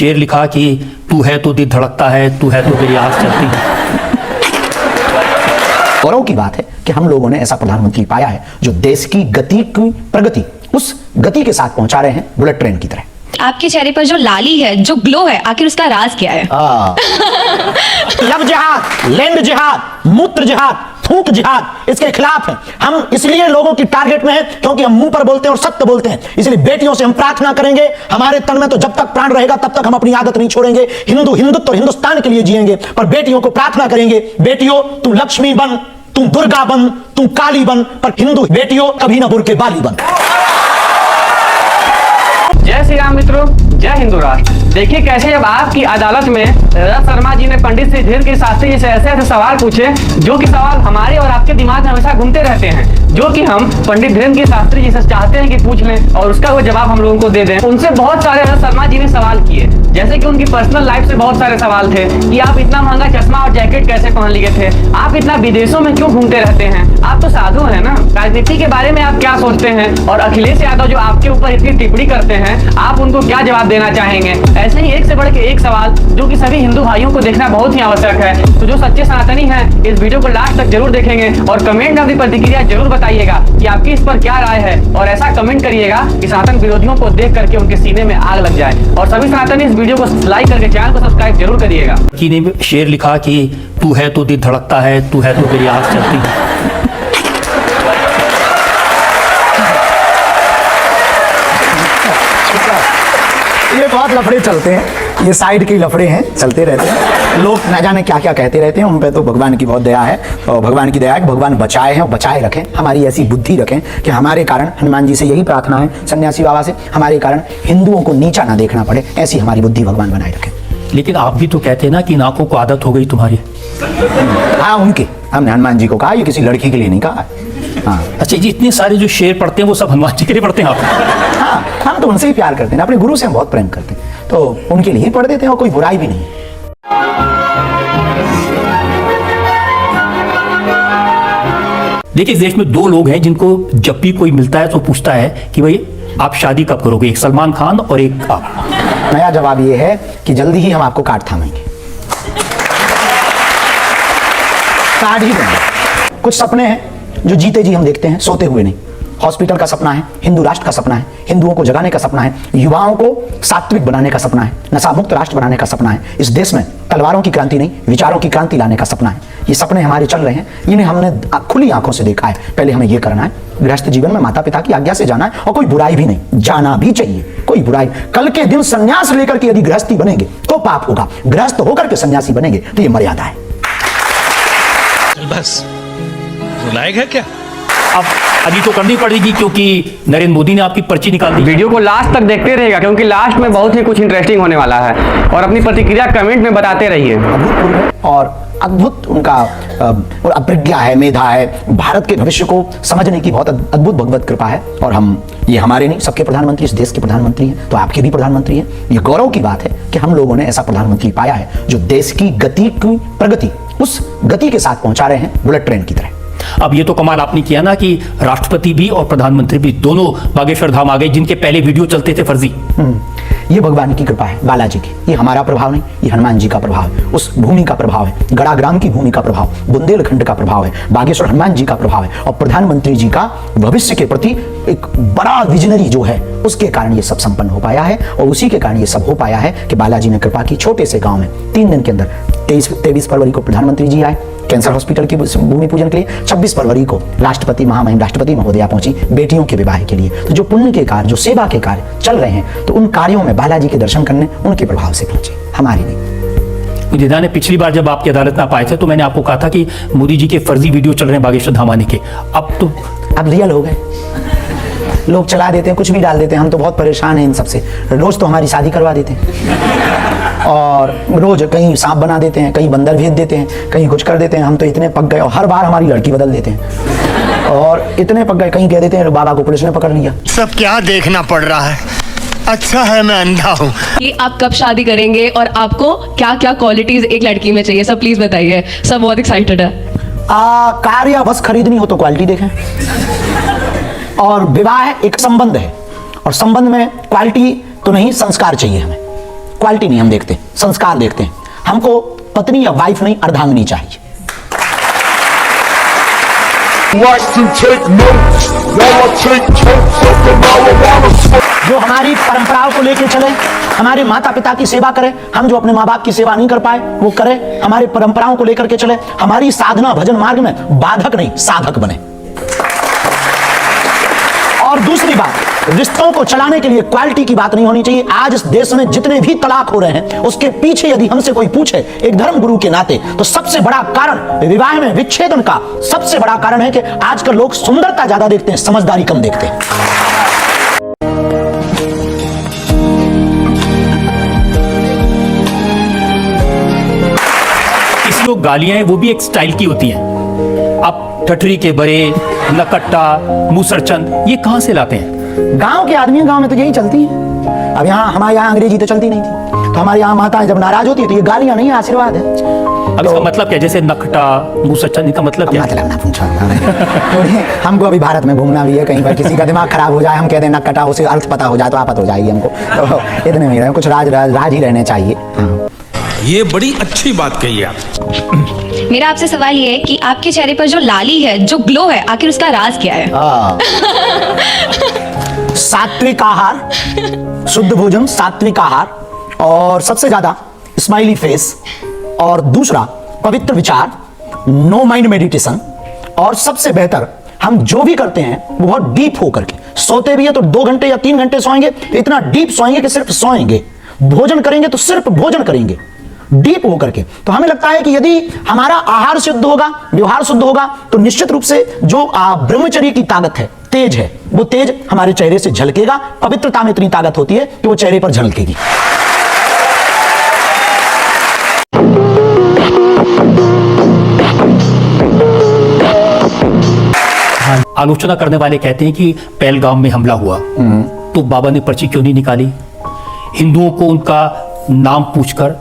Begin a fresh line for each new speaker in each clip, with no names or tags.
शेर लिखा कि तू है तो दिल धड़कता है, तू है तो मेरी आँख चलती है।
गौरव की बात है कि हम लोगों ने ऐसा प्रधानमंत्री पाया है जो देश की गति की प्रगति उस गति के साथ पहुंचा रहे हैं बुलेट ट्रेन की तरह।
आपके चेहरे पर जो लाली है, जो ग्लो है, आखिर उसका राज क्या है?
लब जिहाद, लैंड जिहाद, मूत्र जिहाद, थूक जिहाद, इसके खिलाफ है। हम इसलिए लोगों की टारगेट में है क्योंकि हम मुंह पर बोलते हैं और सत्य बोलते हैं। इसलिए बेटियों से हम प्रार्थना करेंगे, हमारे तन में तो जब तक प्राण रहेगा तब तक हम अपनी आदत नहीं छोड़ेंगे। हिंदुत्व और हिंदुस्तान के लिए जिएंगे, पर बेटियों को प्रार्थना करेंगे, बेटियों तुम लक्ष्मी बन, तुम दुर्गा बन, तुम काली बन, पर हिंदू बेटियों कभी ना बुर के बाली बन।
जय श्री राम मित्रों, जय हिंदू राष्ट्र। देखिए कैसे जब आपकी अदालत में रस शर्मा जी ने पंडित श्री धीर के शास्त्री जी से ऐसे ऐसे सवाल पूछे जो कि सवाल हमारे और आपके दिमाग में हमेशा घूमते रहते हैं, जो कि हम पंडित धीरेन्द्र शास्त्री जी से चाहते हैं कि पूछ लें और उसका वो जवाब हम लोगों को दे दें। उनसे बहुत सारे रस शर्मा जी ने सवाल किए, जैसे कि उनकी पर्सनल लाइफ से बहुत सारे सवाल थे कि आप इतना महंगा चश्मा और जैकेट कैसे पहन लिए थे, आप इतना विदेशों में क्यों घूमते रहते हैं, आप तो साधु है ना, राजनीति के बारे में आप क्या सोचते हैं, और अखिलेश यादव जो आपके ऊपर इतनी टिप्पणी करते हैं आप उनको क्या जवाब देना चाहेंगे। ऐसे ही एक से बढ़ के एक सवाल जो कि सभी हिंदू भाइयों को देखना बहुत ही आवश्यक है। तो जो सच्चे सनातनी हैं इस वीडियो को लास्ट तक जरूर देखेंगे और कमेंट में अपनी प्रतिक्रिया जरूर बताइएगा कि आपकी इस पर क्या राय है, और ऐसा कमेंट करिएगा कि सनातन विरोधियों को देख करके उनके सीने में आग लग जाए। और सभी सनातनी इस वीडियो को लाइक करके चैनल को सब्सक्राइब जरूर करिएगा।
ने शेर लिखा कि तू है तो दिल धड़कता है, तू है तो मेरी आँख चलती है।
ये बहुत लफड़े चलते हैं, ये साइड के लफड़े हैं, चलते रहते हैं। लोग न जाने क्या क्या कहते रहते हैं, उन पे तो भगवान की बहुत दया है, और भगवान की दया है, भगवान बचाए हैं और बचाए रखें, हमारी ऐसी बुद्धि रखें कि हमारे कारण, हनुमान जी से यही प्रार्थना है सन्यासी बाबा से, हमारे कारण हिंदुओं को नीचा ना देखना पड़े, ऐसी हमारी बुद्धि भगवान बनाए रखें।
लेकिन आप भी तो कहते हैं ना कि नाकों को आदत हो गई तुम्हारी।
हाँ उनके, हमने हनुमान जी को कहा, ये किसी लड़की के लिए नहीं कहा। हाँ
अच्छा जी, इतने सारे जो शेर पढ़ते हैं वो सब हनुमान जी के लिए पढ़ते हैं आप?
हाँ, हम तो उनसे ही प्यार करते हैं, अपने गुरु से हम बहुत प्रेम करते हैं, तो उनके लिए ही पढ़ देते हैं और कोई बुराई भी नहीं।
देखिए, इस देश में दो लोग हैं जिनको जब भी कोई मिलता है तो पूछता है कि भाई आप शादी कब करोगे, एक सलमान खान और एक आप।
नया जवाब ये है कि जल्दी ही हम आपको कार्ड थामेंगे, कार्ड ही देंगे। कुछ सपने हैं जो जीते जी हम देखते हैं, सोते हुए नहीं। हॉस्पिटल का सपना है, हिंदू राष्ट्र का सपना है, हिंदुओं को जगाने का सपना है, युवाओं को सात्विक बनाने का सपना है, नशा मुक्त राष्ट्र बनाने का सपना है। इस देश में तलवारों की क्रांति नहीं, विचारों की क्रांति लाने का सपना है। ये सपने हमारे चल रहे हैं, इन्हें हमने खुली आंखों से देखा है। पहले हमें ये करना है, गृहस्थ जीवन में माता पिता की आज्ञा से जाना है, और कोई बुराई भी नहीं, जाना भी चाहिए, कोई बुराई। कल के दिन संन्यास लेकर के यदि गृहस्थी बनेंगे तो पाप होगा, गृहस्थ होकर के सन्यासी बनेंगे तो ये मर्यादा है।
बस रुलाएगा क्या?
अब अभी तो करनी पड़ेगी क्योंकि नरेंद्र मोदी ने आपकी पर्ची निकाल दी।
वीडियो को लास्ट तक देखते रहिएगा क्योंकि लास्ट में बहुत ही कुछ इंटरेस्टिंग होने वाला है, और अपनी प्रतिक्रिया कमेंट में बताते रहिए।
अभूतपूर्व है और अद्भुत उनका अप्रज्ञा है, मेधा है, भारत के भविष्य को समझने की बहुत अद्भुत भगवत कृपा है। और हम, ये हमारे नहीं सबके प्रधानमंत्री, इस देश के प्रधानमंत्री हैं, तो आपके भी प्रधानमंत्री हैं। ये गौरव की बात है कि हम लोगों ने ऐसा प्रधानमंत्री पाया है जो देश की गति की प्रगति उस गति के साथ पहुंचा रहे हैं बुलेट ट्रेन की तरह।
अब ये तो कमाल आपने किया ना कि राष्ट्रपति भी और प्रधानमंत्री भी दोनों बागेश्वर धाम आ गए, जिनके पहले वीडियो चलते थे फर्जी।
ये भगवान की कृपा है, बालाजी की। ये हमारा प्रभाव नहीं, ये हनुमान जी का प्रभाव है, उस भूमि का प्रभाव है, गड़ाग्राम की भूमि का प्रभाव, बुंदेलखंड का प्रभाव है, बागेश्वर हनुमान जी का प्रभाव है, और प्रधानमंत्री जी का भविष्य के प्रति एक बड़ा विजनरी जो है, उसके कारण ये सब संपन्न हो पाया है। और उसी के कारण ये सब हो पाया है कि बालाजी ने कृपा की। छोटे से गांव में 3 दिन के अंदर 23 फरवरी को प्रधानमंत्री जी आए कैंसर हॉस्पिटल की भूमि पूजन के लिए, 26 फरवरी को राष्ट्रपति महामहिम राष्ट्रपति महोदया पहुंची बेटियों के विवाह के लिए। तो जो पुण्य के कार्य, जो सेवा के कार्य चल रहे हैं, तो उन कार्यों में बालाजी के दर्शन करने उनके प्रभाव से पहुंचे, हमारी नहीं।
मुझे ध्यान है पिछली बार जब आपकी अदालत में आप आए थे तो मैंने आपको कहा था कि मोदी जी के फर्जी वीडियो चल रहे हैं बागेश्वर धाम आने के। अब
रियल हो गए, लोग चला देते हैं, कुछ भी डाल देते हैं। हम तो बहुत परेशान हैं इन सबसे। रोज तो हमारी शादी करवा देते हैं, और रोज कहीं सांप बना देते हैं, कहीं बंदर भेज देते हैं, कहीं कुछ कर देते हैं। हम तो इतने पक गए, और हर बार हमारी लड़की बदल देते हैं, और इतने पक गए, कहीं कह देते हैं बाबा को पुलिस ने पकड़ लिया।
सब क्या देखना पड़ रहा है, अच्छा है मैं अंधा हूँ।
कि आप कब शादी करेंगे और आपको क्या क्या क्वालिटीज एक लड़की में चाहिए, सब प्लीज बताइए। सब बहुत एक्साइटेड है।
कार या बस खरीदनी हो तो क्वालिटी देखें, और विवाह एक संबंध है, और संबंध में क्वालिटी तो नहीं, संस्कार चाहिए हमें। क्वालिटी नहीं हम देखते, संस्कार देखते हैं। हमको पत्नी या वाइफ नहीं, अर्धांगिनी चाहिए।
Watch them take notes while I take totes of the marijuana.
जो हमारी परंपराओं को लेकर चले, हमारे माता पिता की सेवा करे। हम जो अपने माँ बाप की सेवा नहीं कर पाए वो करे, हमारे परंपराओं को लेकर के चले, हमारी साधना भजन मार्ग में बाधक नहीं साधक बने। और दूसरी बात, रिश्तों को चलाने के लिए क्वालिटी की बात नहीं होनी चाहिए। आज इस देश में जितने भी तलाक हो रहे हैं उसके पीछे यदि हमसे कोई पूछे एक धर्म गुरु के नाते, तो सबसे बड़ा कारण विवाह में विच्छेदन का सबसे बड़ा कारण है कि आजकल लोग सुंदरता ज्यादा देखते हैं, समझदारी कम देखते हैं।
इस लोग गालियां हैं वो भी एक स्टाइल की होती हैं। आप ठठरी के बड़े, नकट्टा, मूसरचंद ये कहां से लाते हैं?
गांव के आदमी, गांव में तो यही चलती है। अब यहाँ हमारे यहाँ अंग्रेजी तो चलती नहीं थी, तो हमारे यहाँ माताएं जब नाराज होती है तो ये गालियां नहीं, आशीर्वाद है।
अब इसका मतलब क्या? जैसे नकटा, मूसरचंद, इनका मतलब क्या?
मतलब ना पूछो। हमको अभी भारत में घूमना भी है, कहीं पर किसी का दिमाग खराब हो जाए, हम कह दें नकटा, उसे अर्थ पता हो जाए तो आफत हो जाएगी हमको। तो इतने में ही कुछ राज ही रहने चाहिए।
ये बड़ी अच्छी बात कही आप।
मेरा आपसे सवाल ये है कि आपके चेहरे पर जो लाली है, जो ग्लो है, आखिर उसका राज क्या है?
सात्विक आहार, शुद्ध भोजन, सात्विक आहार, और सबसे ज्यादा स्माइली फेस, और दूसरा पवित्र विचार, नो माइंड मेडिटेशन, और सबसे बेहतर हम जो भी करते हैं वो बहुत डीप होकर के। सोते भी है तो 2 घंटे या 3 घंटे सोएंगे, इतना डीप सोएंगे कि सिर्फ सोएंगे। भोजन करेंगे तो सिर्फ भोजन करेंगे डीप होकर के। तो हमें लगता है कि यदि हमारा आहार शुद्ध होगा, व्यवहार शुद्ध होगा, तो निश्चित रूप से जो ब्रह्मचर्य की ताकत है, तेज है, वो तेज हमारे चेहरे से झलकेगा। पवित्रता में इतनी ताकत होती है कि वो चेहरे पर झलकेगी।
आलोचना करने वाले कहते हैं कि पहलगाम में हमला हुआ तो बाबा ने पर्ची क्यों नहीं निकाली? हिंदुओं को उनका नाम पूछकर,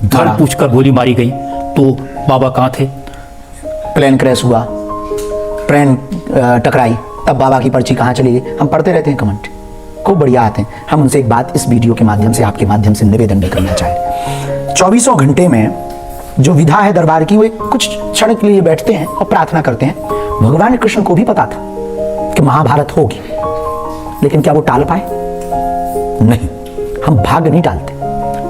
धर्म पूछकर गोली मारी गई, तो बाबा कहां थे?
प्लेन क्रैश हुआ, ट्रेन टकराई, तब बाबा की पर्ची कहां चली गई? हम पढ़ते रहते हैं कमेंट, खूब बढ़िया आते हैं। हम उनसे एक बात इस वीडियो के माध्यम से, आपके माध्यम से निवेदन भी करना चाहेंगे। 24 घंटे में जो विधा है दरबार की, वो कुछ क्षण के लिए बैठते हैं और प्रार्थना करते हैं। भगवान कृष्ण को भी पता था कि महाभारत होगी, लेकिन क्या वो टाल पाए? नहीं। हम भाग्य नहीं टालते,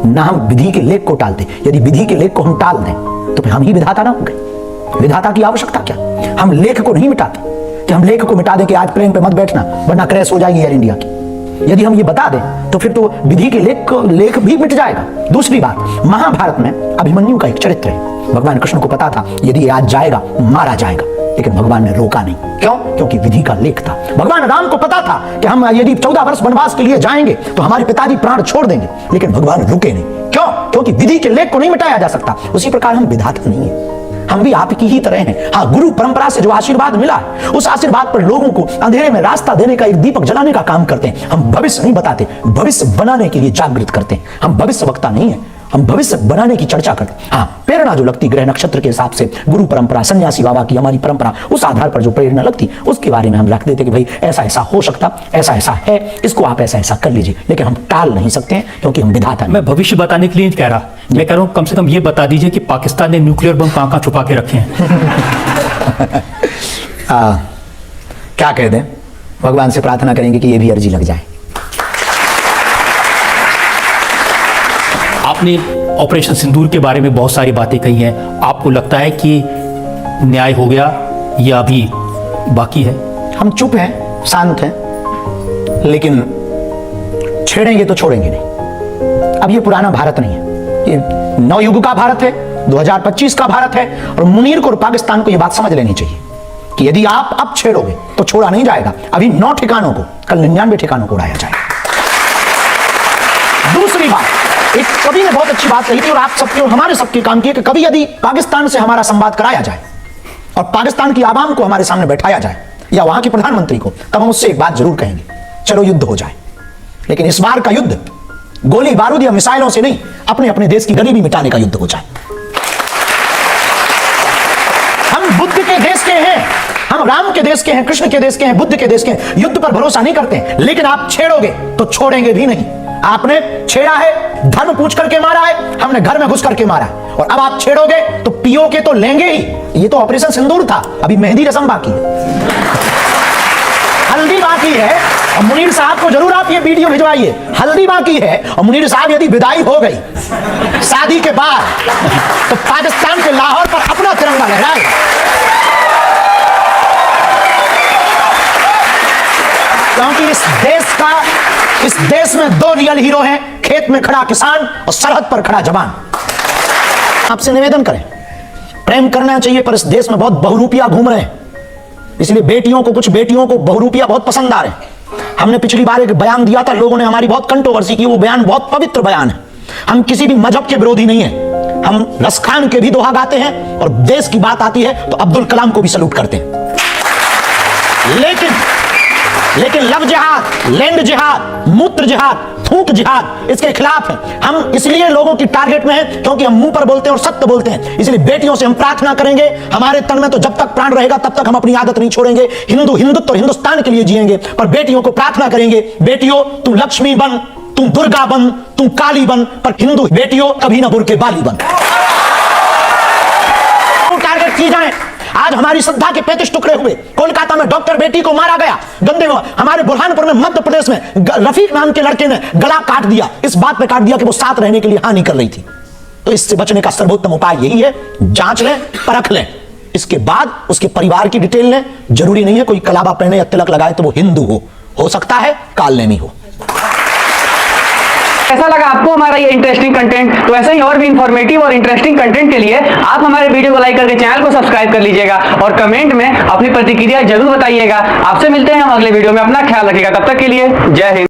ना हम विधि के लेख को टालते। यदि विधि के लेख को हम टाल दें तो फिर हम ही विधाता ना हो गए। विधाता की आवश्यकता क्या? हम लेख को नहीं मिटाते कि हम लेख को मिटा दें कि आज प्लेन पे मत बैठना वरना क्रैश हो जाएगी एयर इंडिया की। यदि हम ये बता दें तो फिर तो विधि के लेख भी मिट जाएगा। दूसरी बात, महाभारत में अभिमन्यु का एक चरित्र है। भगवान कृष्ण को पता था यदि आज जाएगा मारा जाएगा, लेकिन भगवान ने रोका नहीं। क्यों? क्योंकि विधि का लेख था। भगवान राम को पता था कि हम यदि 14 वर्ष वनवास के लिए जाएंगे तो हमारे पिताजी प्राण छोड़ देंगे, लेकिन भगवान रुके नहीं। क्यों? क्योंकि विधि के लेख को नहीं मिटाया जा सकता। उसी प्रकार हम विधाता नहीं है, हम भी आपकी ही तरह हैं। हाँ, गुरु परंपरा से जो आशीर्वाद मिला है, उस आशीर्वाद पर लोगों को अंधेरे में रास्ता देने का एक दीपक जलाने का काम करते हैं। हम भविष्य नहीं बताते, भविष्य बनाने के लिए जागृत करते हैं। हम भविष्य वक्ता नहीं है, हम भविष्य बनाने की चर्चा करते हैं। हाँ, प्रेरणा जो लगती ग्रह नक्षत्र के हिसाब से, गुरु परंपरा, सन्यासी बाबा की हमारी परंपरा, उस आधार पर जो प्रेरणा लगती उसके बारे में हम रख देते कि भाई ऐसा ऐसा हो सकता, ऐसा ऐसा है, इसको आप ऐसा ऐसा कर लीजिए। लेकिन हम टाल नहीं सकते हैं क्योंकि हम विधाता नहीं।
मैं भविष्य बताने के लिए नहीं कह रहा, मैं कह रहा हूं कम से कम ये बता दीजिए कि पाकिस्तान ने न्यूक्लियर बम कहां कहां छुपा के रखे हैं।
क्या कह दें, भगवान से प्रार्थना करेंगे कि ये भी अर्जी लग जाए।
आपने ऑपरेशन सिंदूर के बारे में बहुत सारी बातें कही हैं। आपको लगता है कि न्याय हो गया या अभी बाकी है?
हम चुप हैं, शांत हैं, लेकिन छेड़ेंगे तो छोड़ेंगे नहीं। अब ये पुराना भारत नहीं है, ये नवयुग का भारत है, 2025 का भारत है। और मुनीर को और पाकिस्तान को ये बात समझ लेनी चाहिए कि यदि आप अब छेड़ोगे तो छोड़ा नहीं जाएगा। अभी 9 ठिकानों को, कल 99 ठिकानों को उड़ाया जाएगा। दूसरी बात, एक कवि ने बहुत अच्छी बात कही थी और आप सबके और हमारे सबके काम की, कि कभी यदि पाकिस्तान से हमारा संवाद कराया जाए और पाकिस्तान की आवाम को हमारे सामने बैठाया जाए या वहां के प्रधानमंत्री को, तब हम उससे एक बात जरूर कहेंगे, चलो युद्ध हो जाए। लेकिन इस बार का युद्ध गोली बारूद या मिसाइलों से नहीं, अपने अपने देश की गरीबी मिटाने का युद्ध हो जाए। हम बुद्ध के देश के हैं, हम राम के देश के हैं, कृष्ण के देश के हैं, बुद्ध के देश के हैं। युद्ध पर भरोसा नहीं करते हैं, लेकिन आप छेड़ोगे तो छोड़ेंगे भी नहीं। आपने छेड़ा है, धर्म पूछ करके मारा है, हमने घर में घुस करके मारा है। और अब आप छेड़ोगे तो पीओ के तो लेंगे ही। ये तो ऑपरेशन सिंदूर था, अभी मेहंदी रस्म बाकी है, हल्दी बाकी है। और मुनीर साहब को जरूर आप ये वीडियो भिजवाइए, हल्दी बाकी है। और मुनीर साहब यदि विदाई हो गई शादी के बाद तो पाकिस्तान के लाहौर पर अपना तिरंगा लहराए। क्योंकि इस देश में दो रियल हीरो हैं, खेत में खड़ा किसान और सरहद पर खड़ा जवान। आपसे निवेदन करें, प्रेम करना चाहिए, पर इस देश में बहुत बहुरूपिया घूम रहे हैं, इसलिए कुछ बेटियों को बहुरूपिया बहुत पसंद आ रहे हैं। हमने पिछली बार एक बयान दिया था, लोगों ने हमारी बहुत कंट्रोवर्सी की। वो बयान बहुत पवित्र बयान है। हम किसी भी मजहब के विरोधी नहीं है, हम रसखान के भी दोहा गाते हैं, और देश की बात आती है तो अब्दुल कलाम को भी सलूट करते हैं। लेकिन लव जिहाद, लैंड जिहाद, मूत्र जिहाद, थूक जिहाद, इसके खिलाफ है। हम इसलिए लोगों की टारगेट में हैं क्योंकि हम मुंह पर बोलते हैं और सत्य बोलते हैं। इसलिए बेटियों से हम प्रार्थना करेंगे, हमारे तन में तो जब तक प्राण रहेगा तब तक हम अपनी आदत नहीं छोड़ेंगे। हिंदुत्व और हिंदुस्तान के लिए जिएंगे, पर बेटियों को प्रार्थना करेंगे, बेटियों तुम लक्ष्मी बन, तुम दुर्गा बन, तुम काली बन, पर हिंदू बेटियों कभी ना बुर्के बाली बन। टारगेट की जाए। आज हमारी श्रद्धा के 35 टुकड़े हुए। कोलकाता में डॉक्टर बेटी को मारा गया गंदे में। हमारे बुरहानपुर में, मध्य प्रदेश में रफीक नाम के लड़के ने गला काट दिया, इस बात पे काट दिया कि वो साथ रहने के लिए हानि कर रही थी। तो इससे बचने का सर्वोत्तम उपाय यही है, जांच लें, परख लें, इसके बाद उसके परिवार की डिटेल लें। जरूरी नहीं है कोई कलाबा पहने या तिलक लगाए तो वो हिंदू हो सकता है कालनेमी हो।
कैसा लगा आपको हमारा ये इंटरेस्टिंग कंटेंट? तो ऐसे ही और भी इंफॉर्मेटिव और इंटरेस्टिंग कंटेंट के लिए आप हमारे वीडियो को लाइक करके चैनल को सब्सक्राइब कर लीजिएगा और कमेंट में अपनी प्रतिक्रिया जरूर बताइएगा। आपसे मिलते हैं हम अगले वीडियो में। अपना ख्याल रखिएगा, तब तक के लिए जय हिंद।